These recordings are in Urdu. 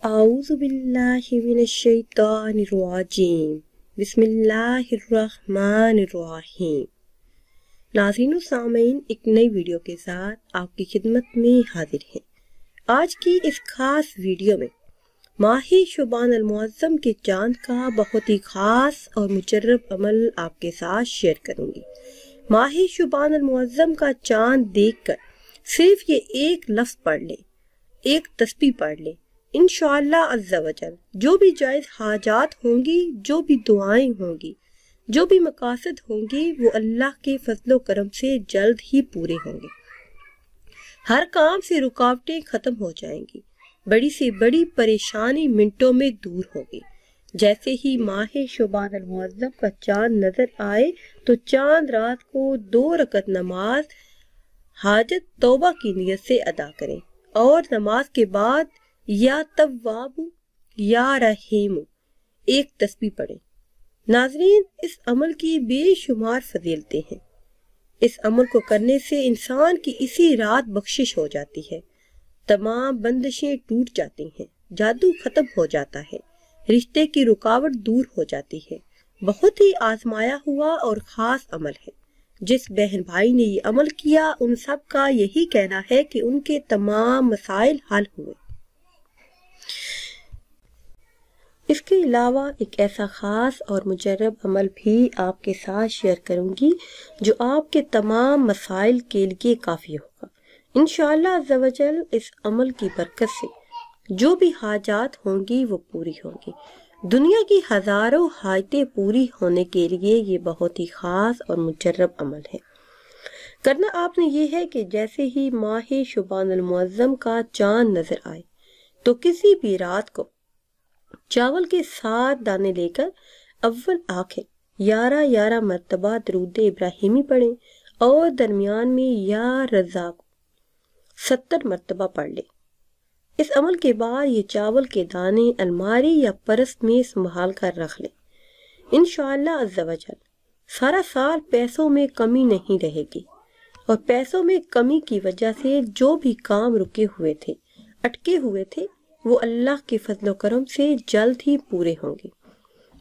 اعوذ باللہ من الشیطان الرجیم بسم اللہ الرحمن الرحیم۔ ناظرین و سامعین، ایک نئی ویڈیو کے ساتھ آپ کی خدمت میں حاضر ہیں۔ آج کی اس خاص ویڈیو میں ماہ شعبان المعظم کے چاند کا بہت ہی خاص اور مجرب عمل آپ کے ساتھ شیئر کروں گی۔ ماہ شعبان المعظم کا چاند دیکھ کر صرف یہ ایک لفظ پڑھ لیں، ایک تسبیح پڑھ لیں، انشاءاللہ عز و جل جو بھی جائز حاجات ہوں گی، جو بھی دعائیں ہوں گی، جو بھی مقاصد ہوں گی، وہ اللہ کے فضل و کرم سے جلد ہی پورے ہوں گے۔ ہر کام سے رکاوٹیں ختم ہو جائیں گی، بڑی سے بڑی پریشانی منٹوں میں دور ہوگی۔ جیسے ہی ماہ شعبان المعظم کا چاند نظر آئے تو چاند رات کو 2 رکعت نماز حاجت توبہ کی نیت سے ادا کریں اور نماز کے بعد یا تواب یا رحیم ایک تسبیح پڑھیں۔ ناظرین، اس عمل کی بے شمار فضیلتیں ہیں۔ اس عمل کو کرنے سے انسان کی اسی رات بخشش ہو جاتی ہے، تمام بندشیں ٹوٹ جاتی ہیں، جادو ختم ہو جاتا ہے، رشتے کی رکاوٹ دور ہو جاتی ہے۔ بہت ہی آزمایا ہوا اور خاص عمل ہے۔ جس بہن بھائی نے یہ عمل کیا ان سب کا یہی کہنا ہے کہ ان کے تمام مسائل حل ہوئے۔ اس کے علاوہ ایک ایسا خاص اور مجرب عمل بھی آپ کے ساتھ شیئر کروں گی جو آپ کے تمام مسائل کے لیے کافی ہوگا۔ انشاءاللہ عز و جل اس عمل کی برکت سے جو بھی حاجات ہوں گی وہ پوری ہوں گی۔ دنیا کی ہزاروں حاجتیں پوری ہونے کے لیے یہ بہت ہی خاص اور مجرب عمل ہے۔ کرنا آپ نے یہ ہے کہ جیسے ہی ماہ شعبان المعظم کا چاند نظر آئے تو کسی بھی رات کو چاول کے 7 دانے لے کر اول آنکھیں 11 مرتبہ درود ابراہیمی پڑھیں اور درمیان میں یا رزاق 70 مرتبہ پڑھ لیں۔ اس عمل کے بعد یہ چاول کے دانے الماری یا پرس میں سنبھال کر رکھ لیں۔ انشاءاللہ عز و جل سارا سال پیسوں میں کمی نہیں رہے گی، اور پیسوں میں کمی کی وجہ سے جو بھی کام رکے ہوئے تھے، اٹکے ہوئے تھے، وہ اللہ کے فضل و کرم سے جلد ہی پورے ہوں گے۔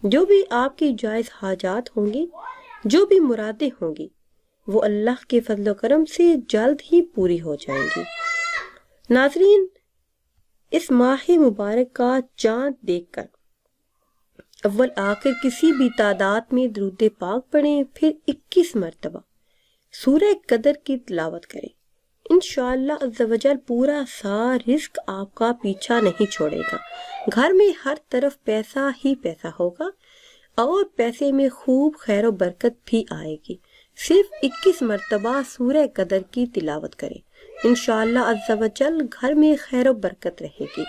جو بھی آپ کی جائز حاجات ہوں گی، جو بھی مرادیں ہوں گی، وہ اللہ کے فضل و کرم سے جلد ہی پوری ہو جائیں گی۔ ناظرین، اس ماہ مبارک کا چاند دیکھ کر اول آخر کسی بھی تعداد میں درود پاک پڑھیں، پھر 21 مرتبہ سورہ قدر کی تلاوت کریں۔ انشاءاللہ عز و جل پورا سال رزق آپ کا پیچھا نہیں چھوڑے گا۔ گھر میں ہر طرف پیسہ ہی پیسہ ہوگا اور پیسے میں خوب خیر و برکت بھی آئے گی۔ صرف 21 مرتبہ سورہ قدر کی تلاوت کریں، انشاءاللہ عز و جل گھر میں خیر و برکت رہے گی۔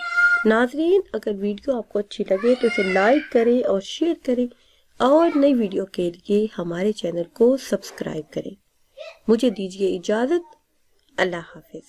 ناظرین، اگر ویڈیو آپ کو اچھی لگے تو اسے لائک کریں اور شیئر کریں، اور نئی ویڈیو کے لیے ہمارے چینل کو سبسکرائب کریں۔ مجھے دیجیے اجازت، اللہ حافظ۔